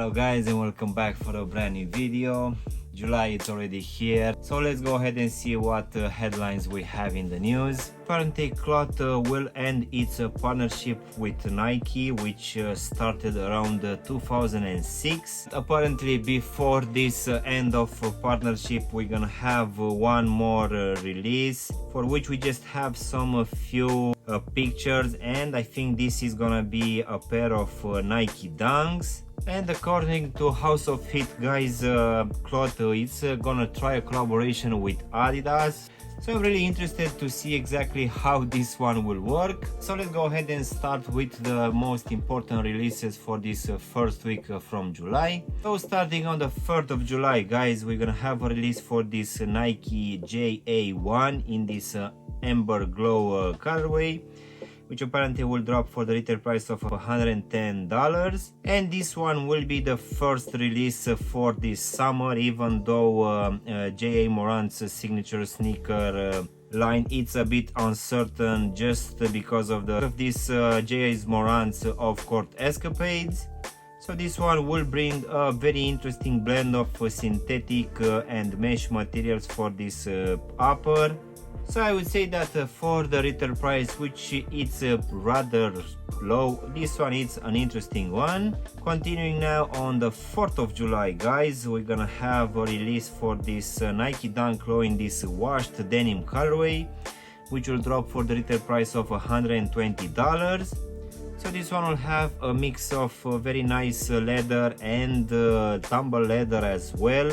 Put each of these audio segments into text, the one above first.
Hello guys, and welcome back for a brand new video. July is already here, so let's go ahead and see what headlines we have in the news. Apparently Cloth will end its partnership with Nike, which started around 2006. Apparently before this end of partnership we're gonna have one more release, for which we just have some few pictures, and I think this is gonna be a pair of Nike Dunks. And according to House of Heat guys, Cloth is gonna try a collaboration with Adidas. So I'm really interested to see exactly how this one will work. So let's go ahead and start with the most important releases for this first week from July. So starting on the 3rd of July guys, we're gonna have a release for this Nike JA1 in this Amber Glow colorway, which apparently will drop for the retail price of $110. And this one will be the first release for this summer, even though J.A. Morant's signature sneaker line, it's a bit uncertain just because of this J.A. Morant's off-court escapades. So this one will bring a very interesting blend of synthetic and mesh materials for this upper. So I would say that for the retail price, which it's rather low, this one is an interesting one. Continuing now on the 4th of July guys, we're gonna have a release for this Nike Dunk Low in this washed denim colorway, which will drop for the retail price of $120. So this one will have a mix of very nice leather and tumble leather as well,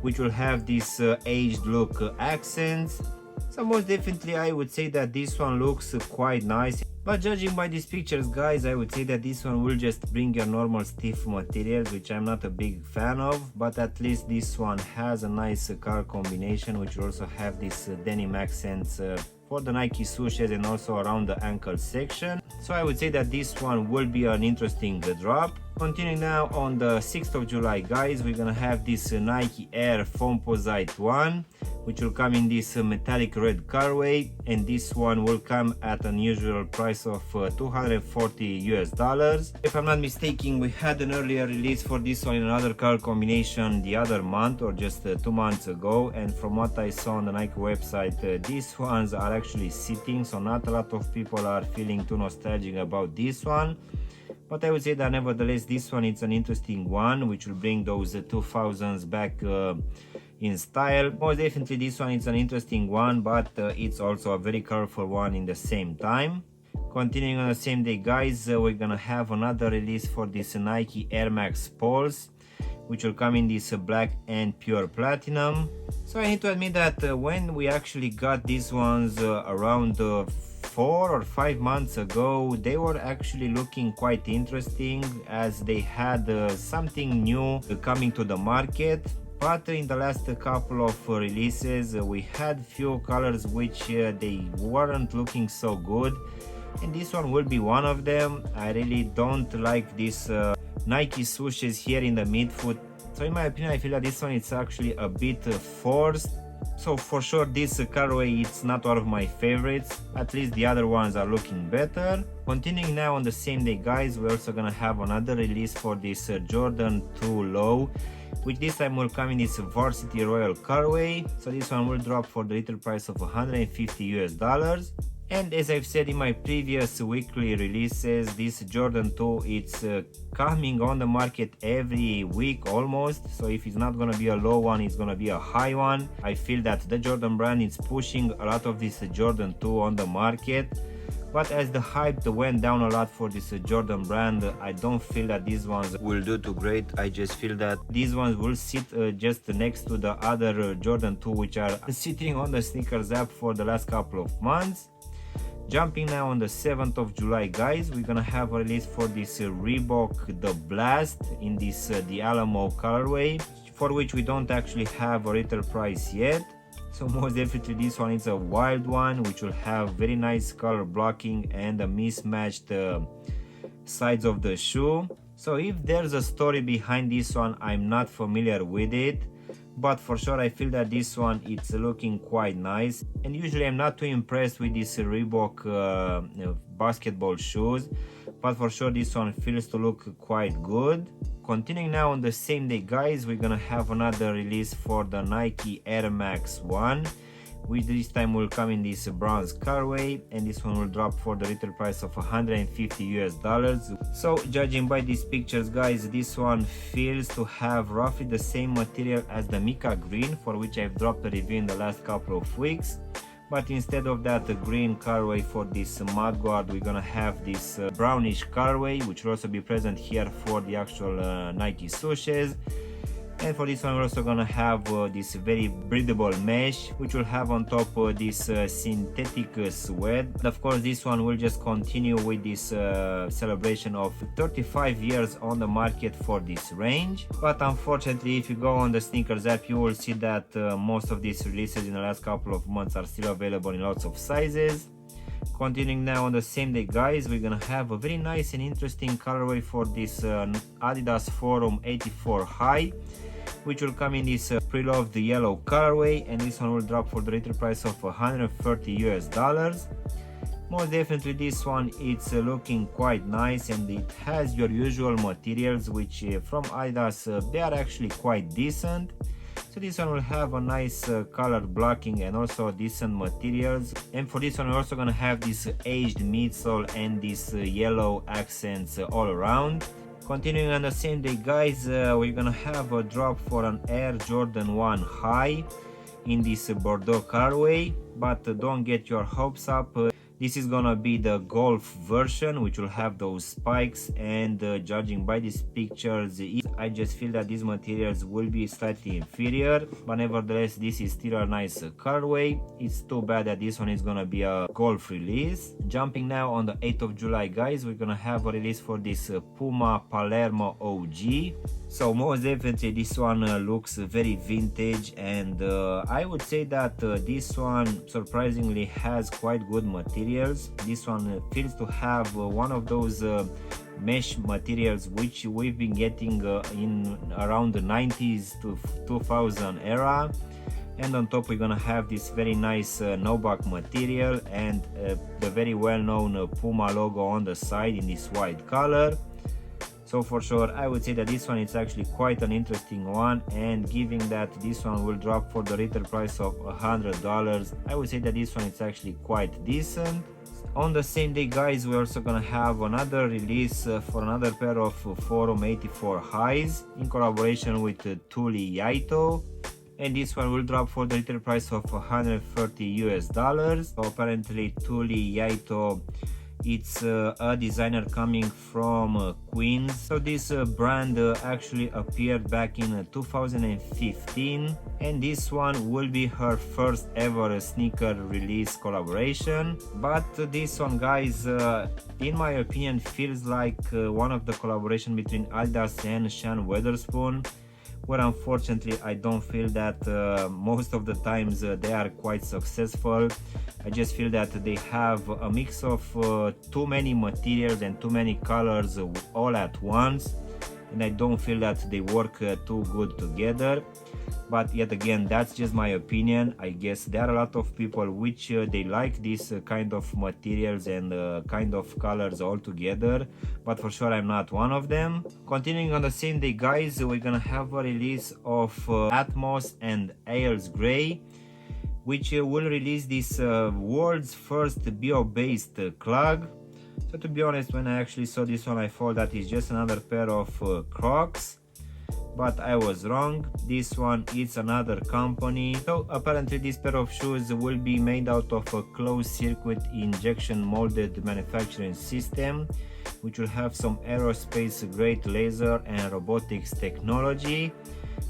which will have this aged look accents. So most definitely I would say that this one looks quite nice, but judging by these pictures guys, I would say that this one will just bring your normal stiff materials, which I'm not a big fan of, but at least this one has a nice color combination, which will also have this denim accents for the Nike swooshes and also around the ankle section. So I would say that this one will be an interesting drop. Continuing now on the 6th of July guys, we're gonna have this Nike Air Foamposite One, which will come in this metallic red colorway, and this one will come at an usual price of $240. If I'm not mistaken, we had an earlier release for this one in another color combination the other month or just 2 months ago, and from what I saw on the Nike website, these ones are actually sitting, so not a lot of people are feeling too nostalgic about this one. But I would say that nevertheless this one is an interesting one, which will bring those 2000s back in style. Most definitely this one is an interesting one, but it's also a very colorful one in the same time. Continuing on the same day guys, we're gonna have another release for this Nike Air Max Pulse, which will come in this black and pure platinum. So I need to admit that when we actually got these ones around 4 or 5 months ago, they were actually looking quite interesting, as they had something new coming to the market. But in the last couple of releases we had few colors which they weren't looking so good, and this one will be one of them. I really don't like this Nike swooshes here in the midfoot, so in my opinion I feel that this one is actually a bit forced. So for sure this colorway it's not one of my favorites, at least the other ones are looking better. Continuing now on the same day guys, we're also gonna have another release for this Jordan 2 Low, which this time will come in this Varsity Royal colorway. So this one will drop for the retail price of $150. And as I've said in my previous weekly releases, this Jordan 2 it's coming on the market every week almost. So if it's not gonna be a low one, it's gonna be a high one. I feel that the Jordan brand is pushing a lot of this Jordan 2 on the market. But as the hype went down a lot for this Jordan brand, I don't feel that these ones will do too great. I just feel that these ones will sit just next to the other Jordan 2, which are sitting on the sneakers app for the last couple of months. Jumping now on the 7th of July guys, we're gonna have a release for this Reebok The Blast in this the Alamo colorway, for which we don't actually have a retail price yet. So most definitely this one is a wild one, which will have very nice color blocking and a mismatched sides of the shoe. So if there's a story behind this one, I'm not familiar with it, but for sure I feel that this one it's looking quite nice. And usually I'm not too impressed with this Reebok basketball shoes, but for sure this one feels to look quite good. Continuing now on the same day, guys, we're gonna have another release for the Nike Air Max 1, which this time will come in this bronze colorway, and this one will drop for the retail price of $150. So judging by these pictures, guys, this one feels to have roughly the same material as the Mica green, for which I've dropped a review in the last couple of weeks. But instead of that green colorway for this mudguard, we're gonna have this brownish colorway, which will also be present here for the actual Nike swooshes. And for this one, we're also gonna have this very breathable mesh, which will have on top this synthetic suede. And of course, this one will just continue with this celebration of 35 years on the market for this range. But unfortunately, if you go on the sneakers app, you will see that most of these releases in the last couple of months are still available in lots of sizes. Continuing now on the same day, guys, we're gonna have a very nice and interesting colorway for this Adidas Forum 84 High, which will come in this pre-loved yellow colorway, and this one will drop for the retail price of $130. Most definitely this one, it's looking quite nice, and it has your usual materials, which from Adidas they are actually quite decent. So this one will have a nice color blocking and also decent materials. And for this one, we're also gonna have this aged midsole and this yellow accents all around. Continuing on the same day, guys, we're gonna have a drop for an Air Jordan 1 High in this Bordeaux colorway, but don't get your hopes up. This is gonna be the golf version, which will have those spikes, and judging by these pictures, I just feel that these materials will be slightly inferior, but nevertheless this is still a nice colorway. It's too bad that this one is gonna be a golf release. Jumping now on the 8th of July, guys, we're gonna have a release for this Puma Palermo OG. So most definitely this one looks very vintage, and I would say that this one surprisingly has quite good materials. This one feels to have one of those mesh materials which we've been getting in around the 90s to 2000 era. And on top we're gonna have this very nice no-back material and the very well-known Puma logo on the side in this white color. So for sure, I would say that this one is actually quite an interesting one, and given that this one will drop for the retail price of $100, I would say that this one is actually quite decent. On the same day, guys, we're also gonna have another release for another pair of Forum 84 Highs in collaboration with Thule Yaito, and this one will drop for the retail price of $130. So apparently Thule Yaito, it's a designer coming from Queens. So this brand actually appeared back in 2015, and this one will be her first ever sneaker release collaboration. But this one, guys, in my opinion feels like one of the collaboration between Adidas and Sean Weatherspoon, where unfortunately I don't feel that most of the times they are quite successful. I just feel that they have a mix of too many materials and too many colors all at once, and I don't feel that they work too good together. But yet again, that's just my opinion. I guess there are a lot of people which they like this kind of materials and kind of colors all together, but for sure I'm not one of them. Continuing on the same day, guys, we're gonna have a release of Atmos and Ailes Grey, which will release this world's first bio-based clog. So to be honest, when I actually saw this one, I thought that it's just another pair of Crocs, but I was wrong. This one is another company. So apparently this pair of shoes will be made out of a closed circuit injection molded manufacturing system, which will have some aerospace grade laser and robotics technology.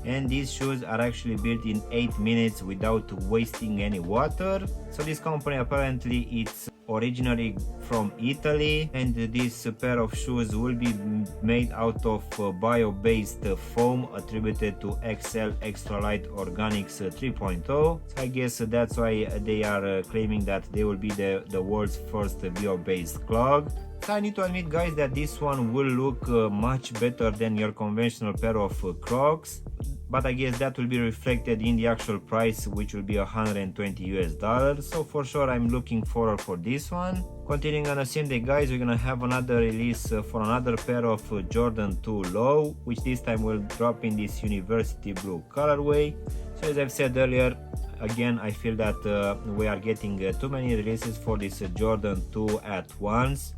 And these shoes are actually built in 8 minutes without wasting any water. So this company apparently it's originally from Italy, and this pair of shoes will be made out of bio-based foam attributed to XL Extra Light Organics 3.0. So I guess that's why they are claiming that they will be the world's first bio-based clog. So I need to admit, guys, that this one will look much better than your conventional pair of Crocs. but I guess that will be reflected in the actual price, which will be $120. So for sure I'm looking forward for this one. Continuing on the same day, guys, we're gonna have another release for another pair of Jordan 2 Low, which this time will drop in this university blue colorway. So as I've said earlier, again, I feel that we are getting too many releases for this Jordan 2 at once.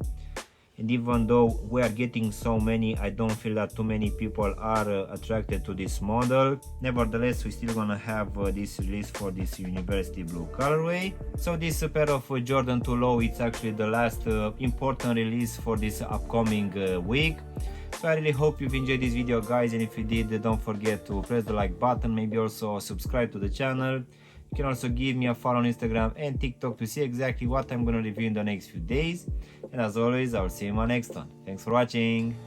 And even though we are getting so many, I don't feel that too many people are attracted to this model. Nevertheless, we're still gonna have this release for this university blue colorway. So this pair of Jordan 2 Low, it's actually the last important release for this upcoming week. So I really hope you've enjoyed this video, guys, and if you did, don't forget to press the like button, maybe also subscribe to the channel. You can also give me a follow on Instagram and TikTok to see exactly what I'm going to review in the next few days. And as always, I'll see you in my next one. Thanks for watching.